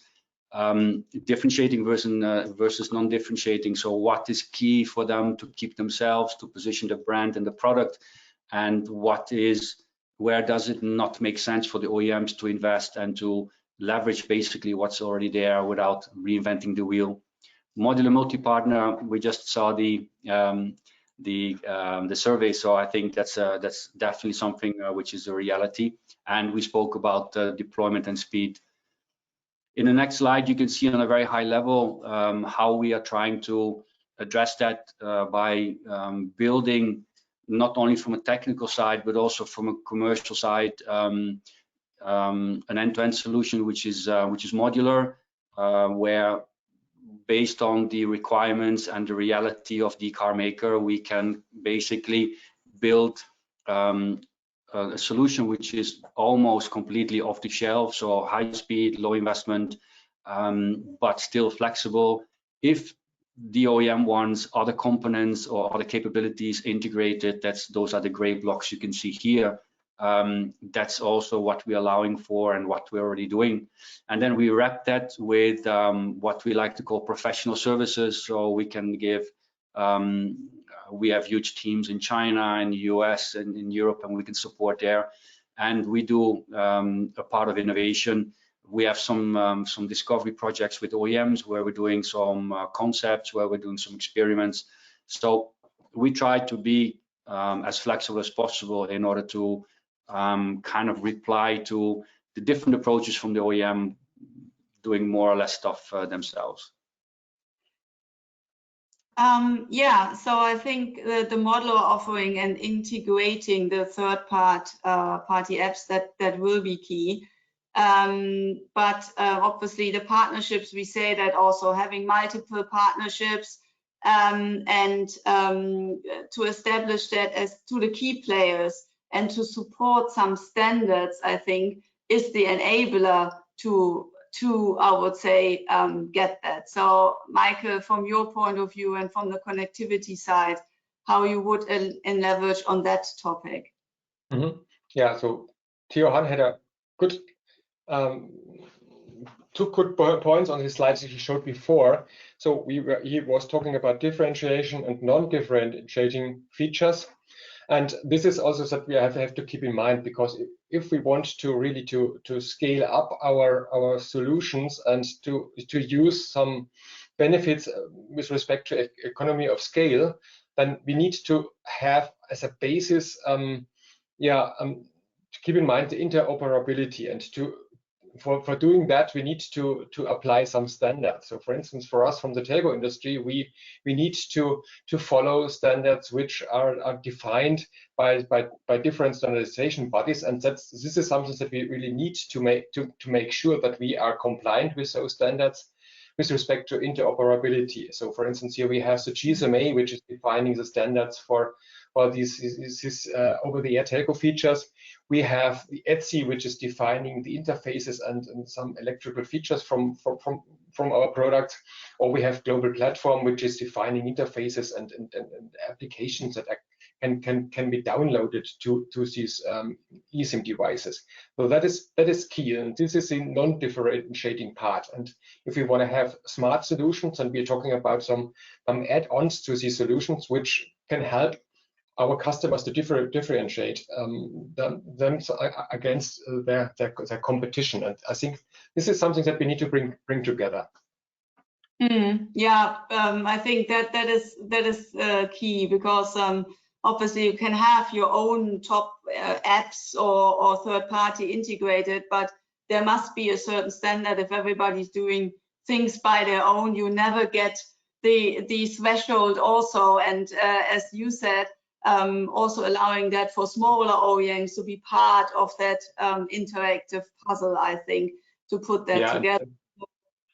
differentiating versus non-differentiating. So what is key for them to keep themselves, to position the brand and the product, and where does it not make sense for the OEMs to invest and to leverage basically what's already there without reinventing the wheel. Modular multi-partner, we just saw the survey, so I think that's definitely something which is a reality. And we spoke about deployment and speed. In the next slide, you can see on a very high level how we are trying to address that by building, not only from a technical side, but also from a commercial side, an end-to-end solution which is modular, where based on the requirements and the reality of the car maker, we can basically build a solution which is almost completely off the shelf, so high speed, low investment, but still flexible. If the OEM wants other components or other capabilities integrated, those are the gray blocks you can see here. That's also what we're allowing for and what we're already doing. And then we wrap that with what we like to call professional services. So we can give, we have huge teams in China, in the US, and in Europe, and we can support there. And we do a part of innovation. We have some discovery projects with OEMs where we're doing some concepts, where we're doing some experiments. So we try to be as flexible as possible in order to kind of reply to the different approaches from the OEM doing more or less stuff themselves. So I think the modular offering and integrating the party apps, that will be key. But obviously the partnerships, we say that also having multiple partnerships and to establish that as to the key players and to support some standards, I think, is the enabler to I would say get that. So Michael, from your point of view and from the connectivity side, how you would leverage on that topic? Yeah, so Theo Han had a good two good points on the slides he showed before. So he was talking about differentiation and non-differentiating features. And this is also that we have to keep in mind, because if we want to really to scale up our solutions and to use some benefits with respect to economy of scale, then we need to have as a basis, to keep in mind the interoperability, and for doing that, we need to apply some standards. So, for instance, for us from the telco industry, we need to follow standards which are defined by different standardization bodies, and this is something that we really need to make sure that we are compliant with those standards with respect to interoperability. So, for instance, here we have the GSMA, which is defining the standards for these over-the-air telco features. We have the ETSI, which is defining the interfaces and some electrical features from our products. Or we have Global Platform, which is defining interfaces and applications that can be downloaded to these eSIM devices. So that is key, and this is the non-differentiating part. And if we want to have smart solutions, and we're talking about some add-ons to these solutions, which can help our customers to differentiate them against their competition. And I think this is something that we need to bring together. Yeah, I think that is key, because obviously you can have your own top apps or third-party integrated, but there must be a certain standard. If everybody's doing things by their own, you never get the threshold also. And as you said, also allowing that for smaller OEMs to be part of that interactive puzzle, I think, to put that together.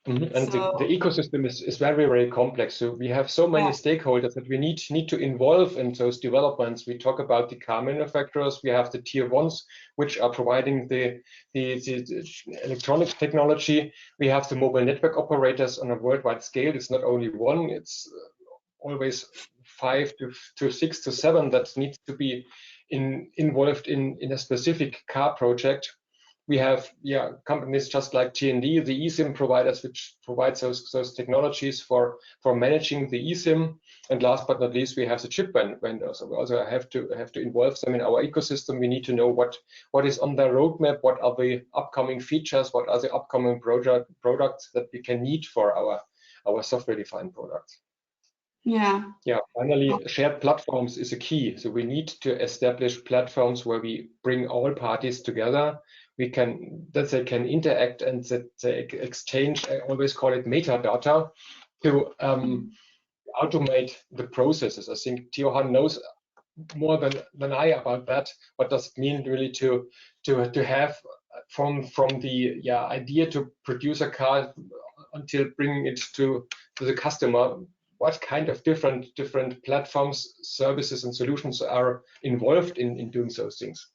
And so, the ecosystem is very, very complex. So we have so many stakeholders that we need to involve in those developments. We talk about the car manufacturers. We have the tier ones, which are providing the electronic technology. We have the mobile network operators on a worldwide scale. It's not only one, it's always 5 to 6 to 7 that needs to be involved in a specific car project. We have companies just like TND, the eSIM providers, which provides those technologies for managing the eSIM. And last but not least, we have the chip vendors. So we also have to involve them in our ecosystem. We need to know what is on their roadmap, what are the upcoming features, what are the upcoming products that we can need for our software-defined products. Finally, shared platforms is a key. So we need to establish platforms where we bring all parties together. We can interact and that they exchange, I always call it metadata, to automate the processes. I think Johan knows more than I about that. What does it mean really to have from the idea to produce a car until bringing it to the customer? What kind of different platforms, services, and solutions are involved in doing those things?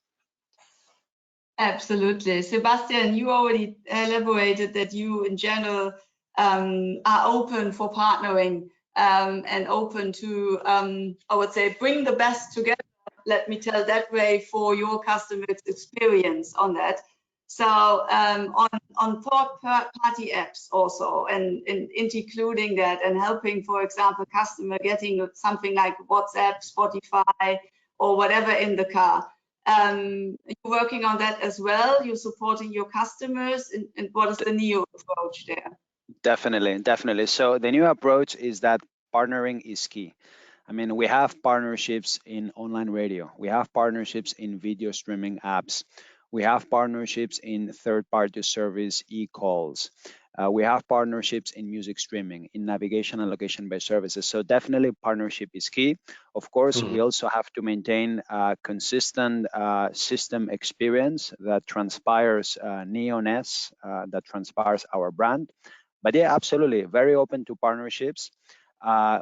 Absolutely. Sebastian, you already elaborated that you in general are open for partnering and open to, I would say, bring the best together, let me tell that way, for your customers' experience on that. So on third-party apps also, and including that and helping, for example, customer getting something like WhatsApp, Spotify, or whatever in the car. You're working on that as well. You're supporting your customers, and what is the new approach there? Definitely. So the new approach is that partnering is key. I mean, we have partnerships in online radio. We have partnerships in video streaming apps. We have partnerships in third-party service e-calls. We have partnerships in music streaming, in navigation and location-based services. So definitely partnership is key. Of course, we also have to maintain a consistent system experience that transpires Neon-S, that transpires our brand. But yeah, absolutely, very open to partnerships.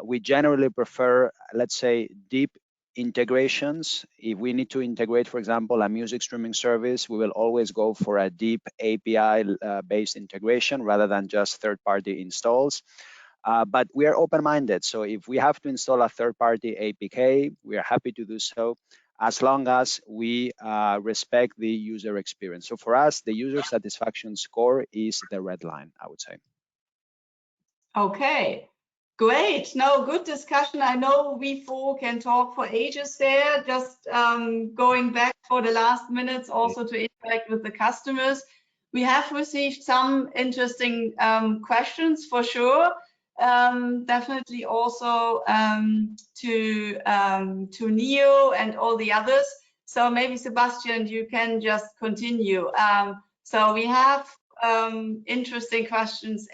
We generally prefer, let's say, deep integrations. If we need to integrate, for example, a music streaming service, we will always go for a deep API-based integration rather than just third-party installs. But we are open-minded. So if we have to install a third-party APK, we are happy to do so. as long as we respect the user experience. So for us, the user satisfaction score is the red line, I would say. Okay, great. No, good discussion. I know we four can talk for ages there, just going back for the last minutes also to interact with the customers. We have received some interesting questions for sure. Definitely also to Neo and all the others. So maybe Sebastian, you can just continue. So we have interesting questions.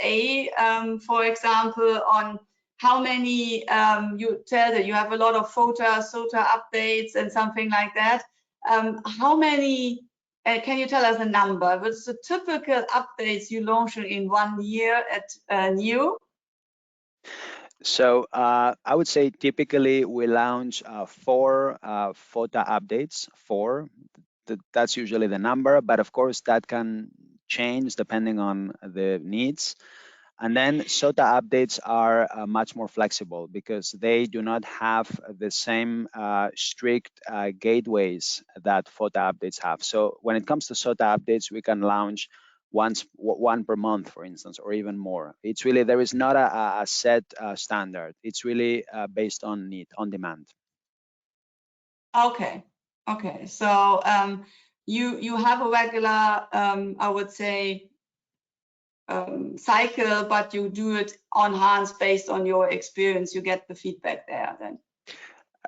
For example, on how many you tell that you have a lot of SOTA updates and something like that. How many? Can you tell us a number? What's the typical updates you launch in 1 year at Neo? So I would say typically we launch 4 FOTA updates. 4. That's usually the number, but of course that can change depending on the needs. And then SOTA updates are much more flexible because they do not have the same strict gateways that FOTA updates have. So when it comes to SOTA updates, we can launch one per month, for instance, or even more. It's really, there is not a set standard. It's really based on need, on demand. Okay. Okay. So you have a regular, I would say, cycle, but you do it on hands based on your experience. You get the feedback there then.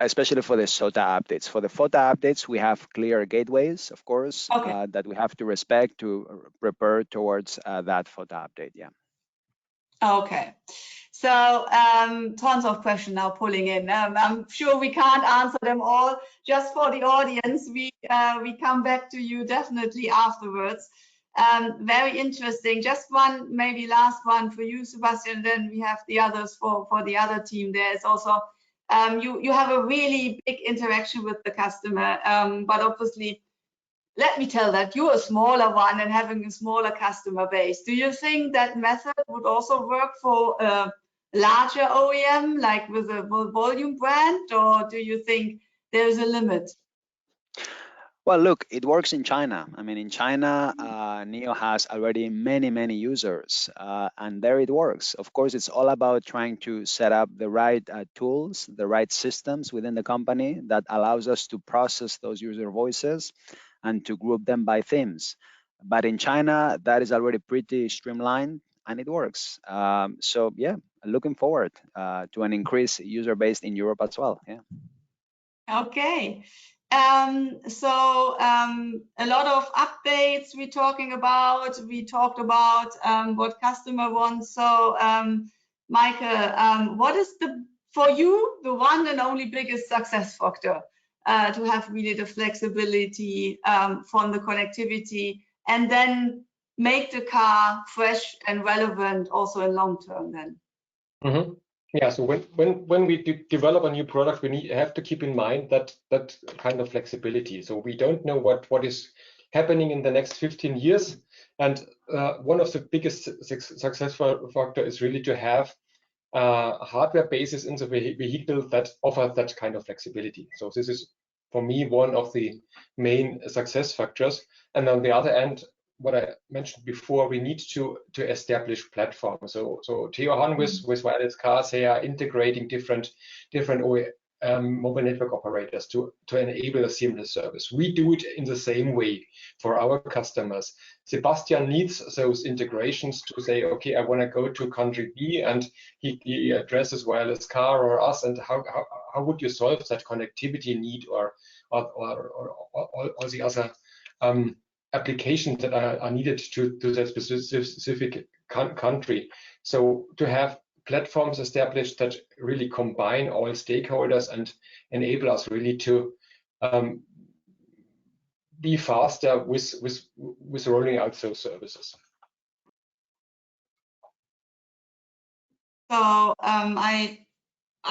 Especially for the SOTA updates. For the FOTA updates, we have clear gateways, of course, Okay. that we have to respect to prepare towards that FOTA update. Yeah. Okay. So tons of questions now pulling in. I'm sure we can't answer them all. Just for the audience, we come back to you definitely afterwards. Very interesting. Just one, maybe last one for you, Sebastian. Then we have the others for the other team. There is also you have a really big interaction with the customer, but obviously, let me tell that you're a smaller one and having a smaller customer base. Do you think that method would also work for a larger OEM, like with a volume brand, or do you think there's a limit? Well, look, it works in China. I mean, in China, Neo has already many users, and there it works. Of course, it's all about trying to set up the right tools, the right systems within the company that allows us to process those user voices and to group them by themes. But in China, that is already pretty streamlined, and it works. So yeah, looking forward to an increased user base in Europe as well. Yeah. Okay. So a lot of updates we're talking about. We talked about what customer wants. So Michael, what is for you the one and only biggest success factor to have really the flexibility from the connectivity and then make the car fresh and relevant also in long term then? Mm-hmm. Yeah, so when we develop a new product, we have to keep in mind that kind of flexibility. So we don't know what is happening in the next 15 years. And one of the biggest success factor is really to have hardware bases in the vehicle that offer that kind of flexibility. So this is, for me, one of the main success factors. And on the other end, what I mentioned before, we need to establish platforms. So Theo Han with WirelessCar, they are integrating different mobile network operators to enable a seamless service. We do it in the same way for our customers. Sebastian needs those integrations to say, okay, I want to go to country B, and he addresses WirelessCar or us, and how would you solve that connectivity need or the other applications that are needed to that specific country. So to have platforms established that really combine all stakeholders and enable us really to be faster with rolling out those services. So I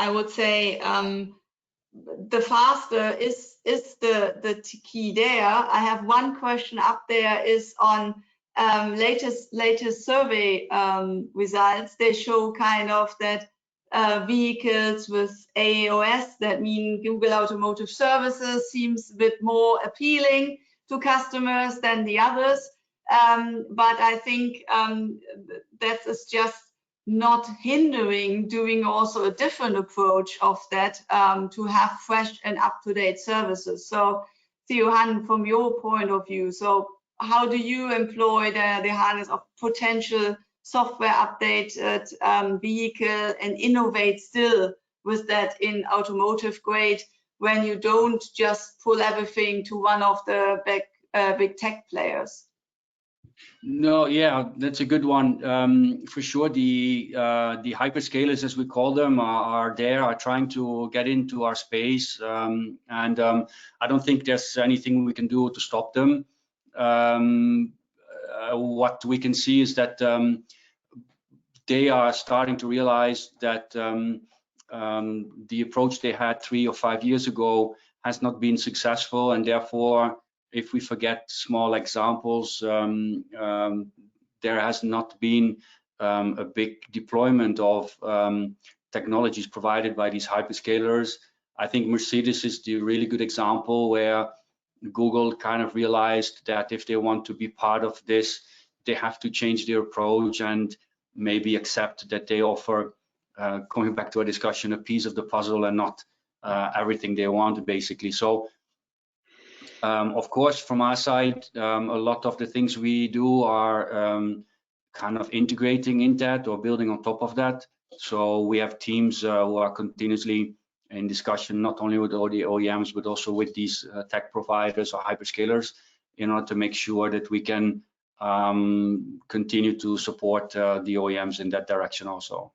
would say the faster is the key there. I have one question up there is on latest survey results. They show kind of that vehicles with AAOS, that means Google Automotive Services, seems a bit more appealing to customers than the others. But I think that is just not hindering doing also a different approach of that to have fresh and up-to-date services. So, Johan, from your point of view, so how do you employ the harness of potential software updated vehicle and innovate still with that in automotive grade when you don't just pull everything to one of the big tech players? No, yeah, that's a good one. For sure, the hyperscalers, as we call them, are trying to get into our space, and I don't think there's anything we can do to stop them. What we can see is that they are starting to realize that the approach they had 3 or 5 years ago has not been successful, and therefore, if we forget small examples, there has not been a big deployment of technologies provided by these hyperscalers. I think Mercedes is the really good example where Google kind of realized that if they want to be part of this, they have to change their approach and maybe accept that they offer, coming back to our discussion, a piece of the puzzle and not everything they want, basically. So, of course, from our side, a lot of the things we do are kind of integrating in that or building on top of that. So we have teams who are continuously in discussion, not only with all the OEMs, but also with these tech providers or hyperscalers, in order to make sure that we can continue to support the OEMs in that direction also.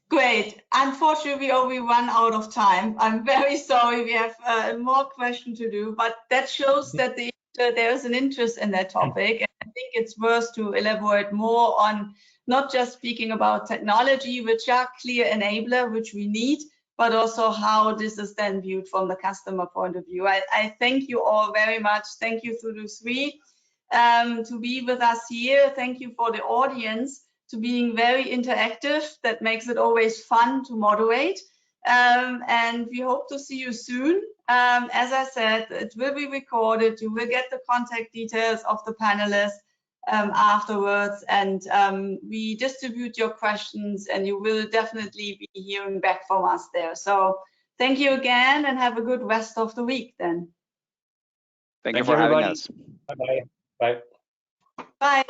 Great. Unfortunately, we run out of time. I'm very sorry. We have more questions to do, but that shows that there is an interest in that topic. And I think it's worth to elaborate more on not just speaking about technology, which are clear enabler, which we need, but also how this is then viewed from the customer point of view. I thank you all very much. Thank you to the three to be with us here. Thank you for the audience to being very interactive. That makes it always fun to moderate. And we hope to see you soon. As I said, it will be recorded. You will get the contact details of the panelists afterwards, and we distribute your questions, and you will definitely be hearing back from us there. So thank you again, and have a good rest of the week then. Thank you for having everybody. us. Bye-bye. Bye. Bye.